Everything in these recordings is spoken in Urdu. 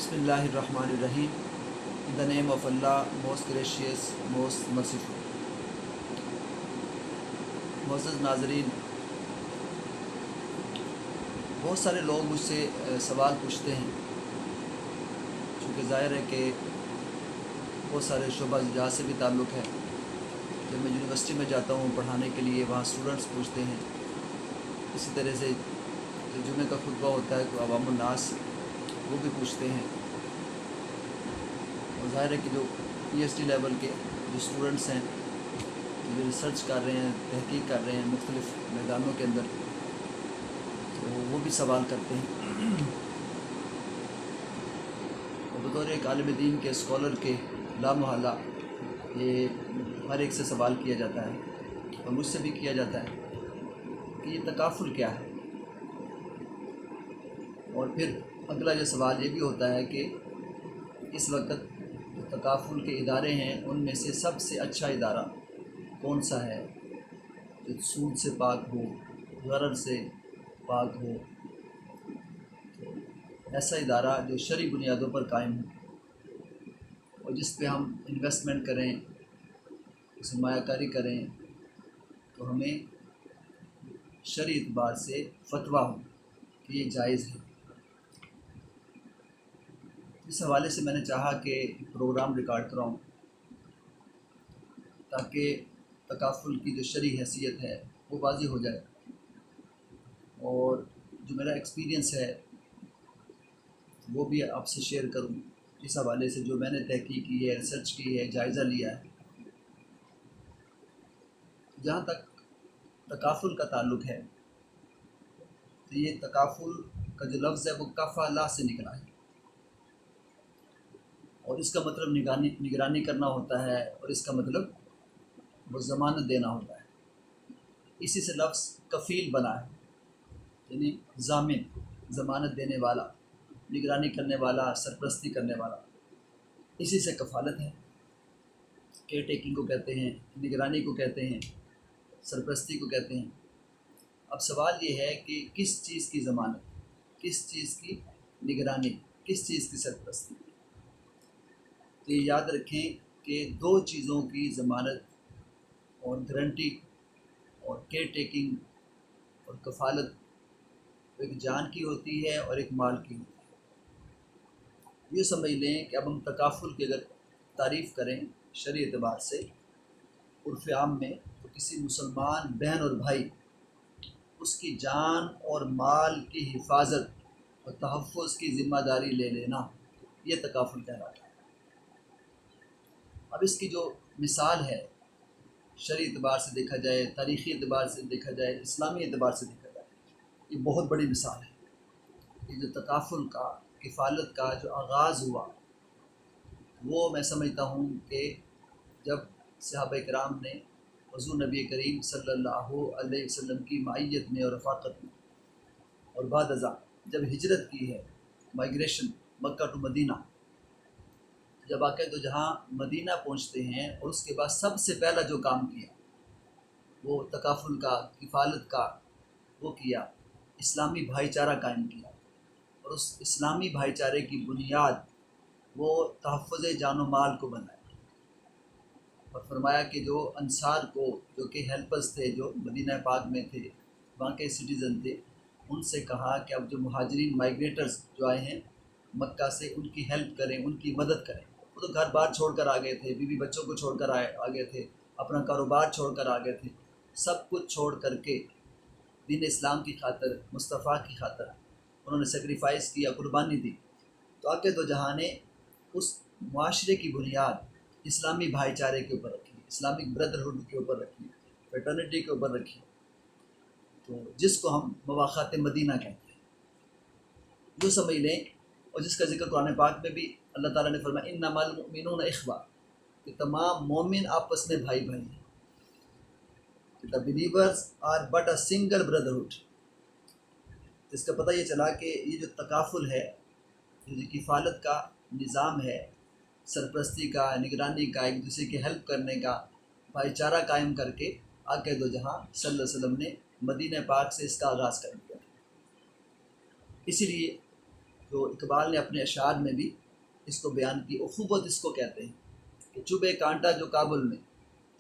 Bismillahirrahmanirrahim. In the name of Allah, most gracious, most merciful. معزز ناظرین، بہت سارے لوگ مجھ سے سوال پوچھتے ہیں، چونکہ ظاہر ہے کہ بہت سارے شعبہ جہاں سے بھی تعلق ہے۔ جب میں یونیورسٹی میں جاتا ہوں پڑھانے کے لیے، وہاں اسٹوڈنٹس پوچھتے ہیں، اسی طرح سے جو جمعہ کا خطبہ ہوتا ہے تو عوام الناس وہ بھی پوچھتے ہیں۔ اور ظاہر ہے کہ جو پی ایچ ڈی لیول کے جو اسٹوڈنٹس ہیں، جو ریسرچ کر رہے ہیں، تحقیق کر رہے ہیں مختلف میدانوں کے اندر، تو وہ بھی سوال کرتے ہیں۔ اور بطور ایک عالم دین کے اسکالر کے لامحالہ یہ ہر ایک سے سوال کیا جاتا ہے، اور مجھ سے بھی کیا جاتا ہے کہ یہ تکافل کیا ہے۔ اور پھر اگلا جو سوال یہ بھی ہوتا ہے کہ اس وقت جو تکافل کے ادارے ہیں ان میں سے سب سے اچھا ادارہ کون سا ہے، جو سود سے پاک ہو، غرض سے پاک ہو، تو ایسا ادارہ جو شرعی بنیادوں پر قائم ہو اور جس پہ ہم انویسٹمنٹ کریں، سرمایہ کاری کریں تو ہمیں شرعی اعتبار سے فتویٰ ہو کہ یہ جائز ہے۔ اس حوالے سے میں نے چاہا کہ پروگرام ریکارڈ کراؤں تاکہ تکافل کی جو شرعی حیثیت ہے وہ واضح ہو جائے، اور جو میرا ایکسپیرینس ہے وہ بھی آپ سے شیئر کروں۔ اس حوالے سے جو میں نے تحقیق کی ہے، ریسرچ کی ہے، جائزہ لیا ہے۔ جہاں تک تکافل کا تعلق ہے تو یہ تکافل کا جو لفظ ہے وہ کفالہ سے نکلا ہے، اور اس کا مطلب نگرانی کرنا ہوتا ہے، اور اس کا مطلب وہ ضمانت دینا ہوتا ہے۔ اسی سے لفظ کفیل بنا ہے، یعنی ضامن، ضمانت دینے والا، نگرانی کرنے والا، سرپرستی کرنے والا۔ اسی سے کفالت ہے، کیئر ٹیکنگ کو کہتے ہیں، نگرانی کو کہتے ہیں، سرپرستی کو کہتے ہیں۔ اب سوال یہ ہے کہ کس چیز کی ضمانت، کس چیز کی نگرانی، کس چیز کی سرپرستی؟ تو یہ یاد رکھیں کہ دو چیزوں کی ضمانت اور گارنٹی اور کیئر ٹیکنگ اور کفالت ایک جان کی ہوتی ہے اور ایک مال کی ہوتی ہے۔ یہ سمجھ لیں کہ اب ہم تکافل کی اگر تعریف کریں شرعی اعتبار سے عرف عام میں، تو کسی مسلمان بہن اور بھائی اس کی جان اور مال کی حفاظت اور تحفظ کی ذمہ داری لے لینا، یہ تکافل کہلاتا ہے۔ اب اس کی جو مثال ہے شرعی اعتبار سے دیکھا جائے، تاریخی اعتبار سے دیکھا جائے، اسلامی اعتبار سے دیکھا جائے، یہ بہت بڑی مثال ہے۔ یہ جو تکافل کا، کفالت کا جو آغاز ہوا، وہ میں سمجھتا ہوں کہ جب صحابہ کرام نے حضور نبی کریم صلی اللہ علیہ وسلم کی معیت میں اور رفاقت میں، اور بعد ازاں جب ہجرت کی ہے، مائیگریشن مکہ ٹو مدینہ، جب آقا دو جہاں مدینہ پہنچتے ہیں، اور اس کے بعد سب سے پہلا جو کام کیا وہ تکافل کا، کفالت کا وہ کیا، اسلامی بھائی چارہ قائم کیا، اور اس اسلامی بھائی چارے کی بنیاد وہ تحفظ جان و مال کو بنایا، اور فرمایا کہ جو انصار کو، جو کہ ہیلپرز تھے، جو مدینہ پاک میں تھے، وہاں کے سٹیزن تھے، ان سے کہا کہ اب جو مہاجرین مائیگریٹرز جو آئے ہیں مکہ سے، ان کی ہیلپ کریں، ان کی مدد کریں۔ وہ تو گھر بار چھوڑ کر آ گئے تھے، بیوی بچوں کو چھوڑ کر آ گئے تھے، اپنا کاروبار چھوڑ کر آ گئے تھے، سب کچھ چھوڑ کر کے دین اسلام کی خاطر، مصطفیٰ کی خاطر انہوں نے سیکریفائس کیا، قربانی دی۔ تو آقا دو جہاں نے اس معاشرے کی بنیاد اسلامی بھائی چارے کے اوپر رکھی، اسلامک بردرہڈ کے اوپر رکھی، فیٹرنیٹی کے اوپر رکھی، تو جس کو ہم مواخات مدینہ کہتے ہیں، جو سمجھ لیں، اور جس کا ذکر قرآن پاک میں بھی اللہ تعالیٰ نے فرمایا انما المؤمنون اخوہ، کہ تمام مومن آپس میں بھائی بھائی ہیں۔ The believers are but a single brotherhood۔ اس کا پتہ یہ چلا کہ یہ جو تکافل ہے، جو کفالت کا نظام ہے، سرپرستی کا، نگرانی کا، ایک دوسرے کی ہیلپ کرنے کا، بھائی چارہ قائم کر کے آقا دو جہاں صلی اللہ علیہ وسلم نے مدینہ پاک سے اس کا آغاز کر دیا۔ اسی لیے جو اقبال نے اپنے اشعار میں بھی اس کو بیان کی، اخوت اس کو کہتے ہیں کہ چبھے کانٹا جو کابل میں،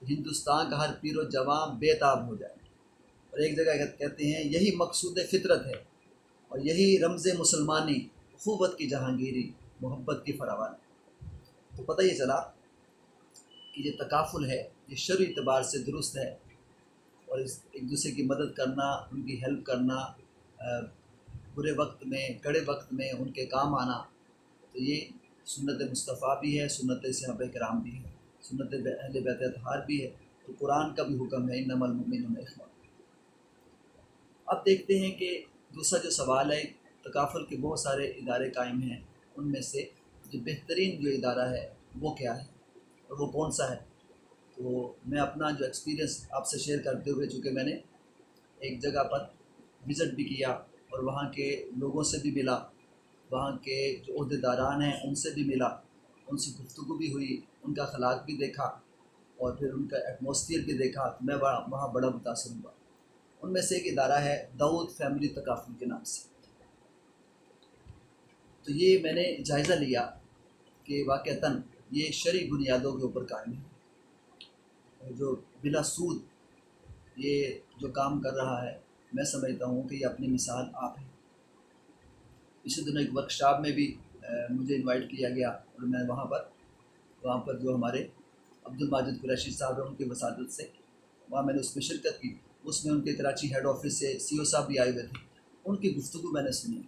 تو ہندوستان کا ہر پیر و جواں بے تاب ہو جائے۔ اور ایک جگہ کہتے ہیں یہی مقصود فطرت ہے اور یہی رمز مسلمانی، اخوت کی جہانگیری، محبت کی فراوانی۔ تو پتہ یہ چلا کہ یہ تکافل ہے، یہ شرعی اعتبار سے درست ہے، اور اس ایک دوسرے کی مدد کرنا، ان کی ہیلپ کرنا، برے وقت میں کڑے وقت میں ان کے کام آنا، تو یہ سنت مصطفیٰ بھی ہے، سنت صحابہ کرام بھی ہے، سنت اہل بیت اطہار بھی ہے، تو قرآن کا بھی حکم ہے انما المؤمنون اخوہ۔ اب دیکھتے ہیں کہ دوسرا جو سوال ہے، تکافل کے بہت سارے ادارے قائم ہیں، ان میں سے جو بہترین جو ادارہ ہے وہ کیا ہے اور وہ کون سا ہے؟ تو میں اپنا جو ایکسپیرینس آپ سے شیئر کرتے ہوئے، چونکہ میں نے ایک جگہ پر وزٹ بھی کیا اور وہاں کے لوگوں سے بھی ملا، وہاں کے جو عہدے داران ہیں ان سے بھی ملا، ان سے گفتگو بھی ہوئی، ان کا اخلاق بھی دیکھا اور پھر ان کا ایٹماسفیئر بھی دیکھا، تو میں وہاں بڑا متاثر ہوا۔ ان میں سے ایک ادارہ ہے داؤد فیملی تکافل کے نام سے۔ تو یہ میں نے جائزہ لیا کہ واقعتاً یہ شرعی بنیادوں کے اوپر قائم ہے، جو بلا سود یہ جو کام کر رہا ہے، میں سمجھتا ہوں کہ یہ اپنی مثال آپ ہے۔ اسی دنوں ایک ورکشاپ میں بھی مجھے انوائٹ کیا گیا اور میں وہاں پر جو ہمارے عبد الماجد قریشی صاحب ہیں ان کی وساطت سے وہاں میں نے اس میں شرکت کی۔ اس میں ان کے کراچی ہیڈ آفس سے سی او صاحب بھی آئے ہوئے تھے، ان کی گفتگو میں نے سنی،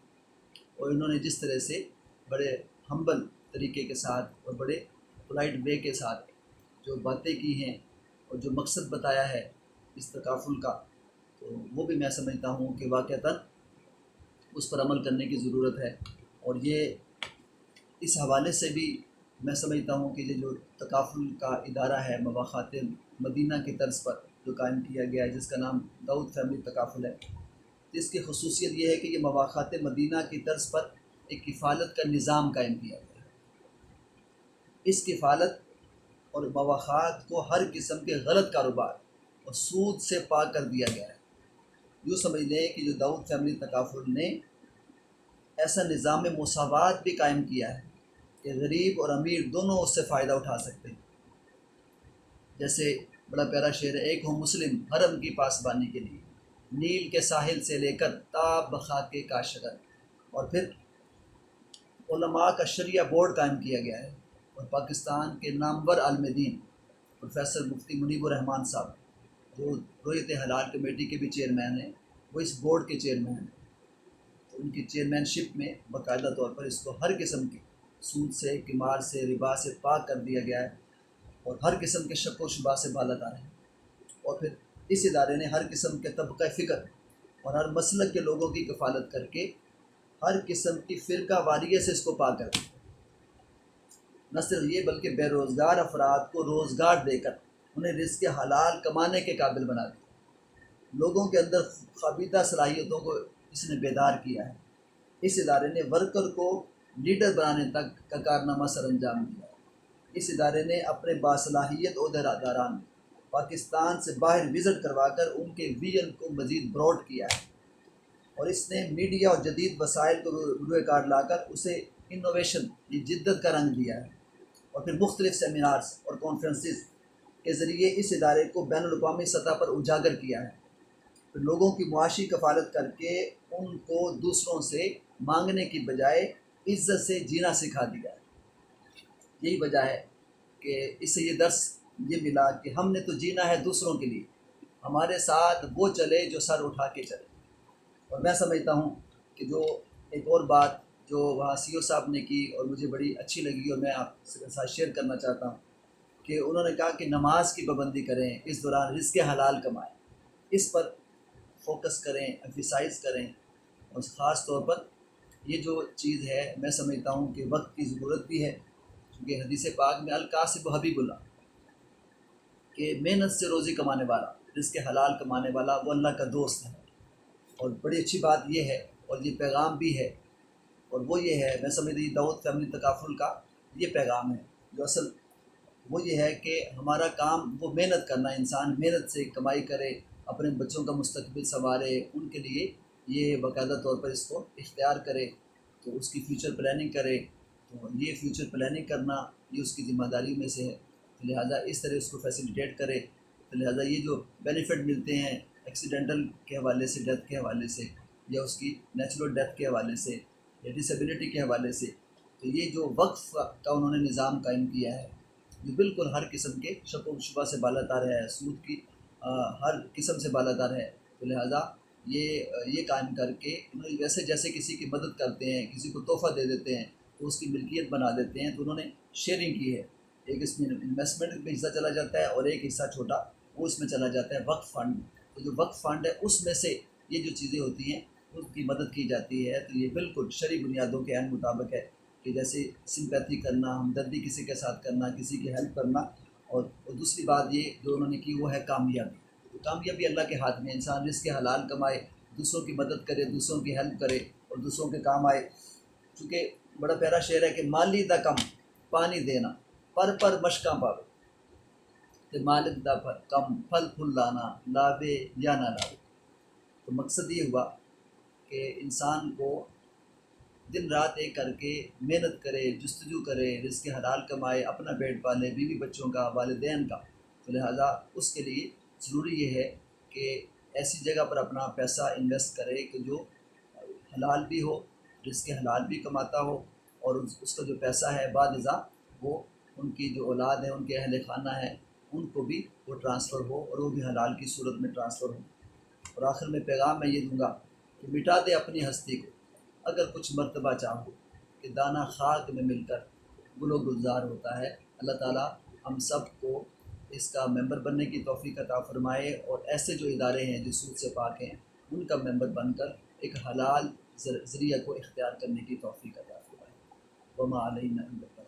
اور انہوں نے جس طرح سے بڑے ہمبل طریقے کے ساتھ اور بڑے پولائٹ وے کے ساتھ جو باتیں کی ہیں اور جو مقصد بتایا ہے اس تکافل کا، تو وہ بھی میں سمجھتا ہوں کہ واقعتاً اس پر عمل کرنے کی ضرورت ہے۔ اور یہ اس حوالے سے بھی میں سمجھتا ہوں کہ یہ جو تکافل کا ادارہ ہے مواخات مدینہ کی طرز پر جو قائم کیا گیا ہے، جس کا نام داؤد فیملی تکافل ہے، اس کی خصوصیت یہ ہے کہ یہ مواخات مدینہ کی طرز پر ایک کفالت کا نظام قائم کیا گیا ہے۔ اس کفالت اور مواخات کو ہر قسم کے غلط کاروبار اور سود سے پاک کر دیا گیا ہے۔ یوں سمجھ لیں کہ جو داؤد فیملی تکافل نے ایسا نظام مساوات بھی قائم کیا ہے کہ غریب اور امیر دونوں اس سے فائدہ اٹھا سکتے ہیں۔ جیسے بڑا پیارا شعر ہے، ایک ہو مسلم حرم کی پاسبانی کے لیے، نیل کے ساحل سے لے کر تا بخاک کاشغر۔ اور پھر علماء کا شریعہ بورڈ قائم کیا گیا ہے، اور پاکستان کے نامور عالم دین پروفیسر مفتی منیب الرحمان صاحب جو رویت حلال کمیٹی کے بھی چیئرمین ہیں، وہ اس بورڈ کے چیئرمین ہیں۔ تو ان کی چیئرمین شپ میں باقاعدہ طور پر اس کو ہر قسم کے سود سے، قمار سے، ربا سے پاک کر دیا گیا ہے، اور ہر قسم کے شک و شبہ سے بالاتر ہے۔ اور پھر اس ادارے نے ہر قسم کے طبقہ فکر اور ہر مسلک کے لوگوں کی کفالت کر کے ہر قسم کی فرقہ واریت سے اس کو پاک کر دیا۔ نہ صرف یہ بلکہ بے روزگار افراد کو روزگار دے کر انہیں رزق حلال کمانے کے قابل بنا دیا۔ لوگوں کے اندر خابیدہ صلاحیتوں کو اس نے بیدار کیا ہے۔ اس ادارے نے ورکر کو لیڈر بنانے تک کا کارنامہ سر انجام دیا ہے۔ اس ادارے نے اپنے باصلاحیت عہدیداران پاکستان سے باہر وزٹ کروا کر ان کے ویژن کو مزید براڈ کیا ہے، اور اس نے میڈیا اور جدید وسائل کو روئے کار لا کر اسے انوویشن کی جدت کا رنگ دیا ہے، اور پھر مختلف سیمینارز اور کانفرنسز کے ذریعے اس ادارے کو بین الاقوامی سطح پر اجاگر کیا ہے۔ پھر لوگوں کی معاشی کفالت کر کے ان کو دوسروں سے مانگنے کی بجائے عزت سے جینا سکھا دیا ہے۔ یہی وجہ ہے کہ اس سے یہ درس یہ ملا کہ ہم نے تو جینا ہے دوسروں کے لیے، ہمارے ساتھ وہ چلے جو سر اٹھا کے چلے۔ اور میں سمجھتا ہوں کہ جو ایک اور بات جو وہاں سی او صاحب نے کی اور مجھے بڑی اچھی لگی اور میں آپ کے ساتھ شیئر کرنا چاہتا ہوں کہ انہوں نے کہا کہ نماز کی پابندی کریں، اس دوران رزق حلال کمائیں، اس پر فوکس کریں، ایمفیسائز کریں، اور خاص طور پر یہ جو چیز ہے میں سمجھتا ہوں کہ وقت کی ضرورت بھی ہے، کیونکہ حدیث پاک میں الکاسب حبیب اللہ کہ محنت سے روزی کمانے والا، رزق حلال کمانے والا وہ اللہ کا دوست ہے۔ اور بڑی اچھی بات یہ ہے اور یہ پیغام بھی ہے، اور وہ یہ ہے، میں سمجھتی داؤد فیملی تکافل کا یہ پیغام ہے جو اصل وہ یہ ہے کہ ہمارا کام وہ محنت کرنا، انسان محنت سے کمائی کرے، اپنے بچوں کا مستقبل سنوارے، ان کے لیے یہ باقاعدہ طور پر اس کو اختیار کرے۔ تو اس کی فیوچر پلاننگ کرے، تو یہ فیوچر پلاننگ کرنا یہ اس کی ذمہ داریوں میں سے ہے، تو لہٰذا اس طرح اس کو فیسیلیٹیٹ کرے، تو لہٰذا یہ جو بینیفٹ ملتے ہیں ایکسیڈنٹل کے حوالے سے، ڈیتھ کے حوالے سے، یا اس کی نیچرل ڈیتھ کے حوالے سے، یا ڈسیبلٹی کے حوالے سے، تو یہ جو وقف کا انہوں نے نظام قائم کیا ہے جو بالکل ہر قسم کے شک و شبہ سے بالا تر ہے، سود کی ہر قسم سے بالا تر ہے، تو لہٰذا یہ قائم کر کے انہوں نے جیسے کسی کی مدد کرتے ہیں، کسی کو تحفہ دے دیتے ہیں تو اس کی ملکیت بنا دیتے ہیں، تو انہوں نے شیئرنگ کی ہے، ایک اس میں انویسٹمنٹ میں حصہ چلا جاتا ہے اور ایک حصہ چھوٹا وہ اس میں چلا جاتا ہے وقف فنڈ، تو جو وقف فنڈ ہے اس میں سے یہ جو چیزیں ہوتی ہیں اس کی مدد کی جاتی ہے، تو یہ بالکل شرعی بنیادوں کے عین مطابق ہے کہ جیسے سمپیتھی کرنا، ہمدردی کسی کے ساتھ کرنا، کسی کی ہیلپ کرنا، اور دوسری بات یہ جو انہوں نے کی وہ ہے کامیابی، تو کامیابی اللہ کے ہاتھ میں، انسان رزق حلال کمائے، دوسروں کی مدد کرے، دوسروں کی ہیلپ کرے اور دوسروں کے کام آئے، چونکہ بڑا پیارا شعر ہے کہ مالی دا کم پانی دینا پر مشکاں پاوے، کہ مالک دا پر کم پھل پھل لانا لاوے یا نہ لاوے، تو مقصد یہ ہوا کہ انسان کو دن رات ایک کر کے محنت کرے، جستجو کرے، رزق حلال کمائے، اپنا پیٹ پالے، بیوی بچوں کا، والدین کا، تو لہٰذا اس کے لیے ضروری یہ ہے کہ ایسی جگہ پر اپنا پیسہ انویسٹ کرے کہ جو حلال بھی ہو، رزق حلال بھی کماتا ہو، اور اس کا جو پیسہ ہے بعد ازاں وہ ان کی جو اولاد ہے، ان کے اہل خانہ ہیں، ان کو بھی وہ ٹرانسفر ہو اور وہ بھی حلال کی صورت میں ٹرانسفر ہو۔ اور آخر میں پیغام میں یہ دوں گا کہ مٹا دے اپنی ہستی کو اگر کچھ مرتبہ چاہو، کہ دانہ خاک میں مل کر گل و گلزار ہوتا ہے۔ اللہ تعالیٰ ہم سب کو اس کا ممبر بننے کی توفیق عطا فرمائے، اور ایسے جو ادارے ہیں جو سود سے پاک ہیں ان کا ممبر بن کر ایک حلال ذریعہ کو اختیار کرنے کی توفیق عطا فرمائے۔ وما علینا الا البلاغ۔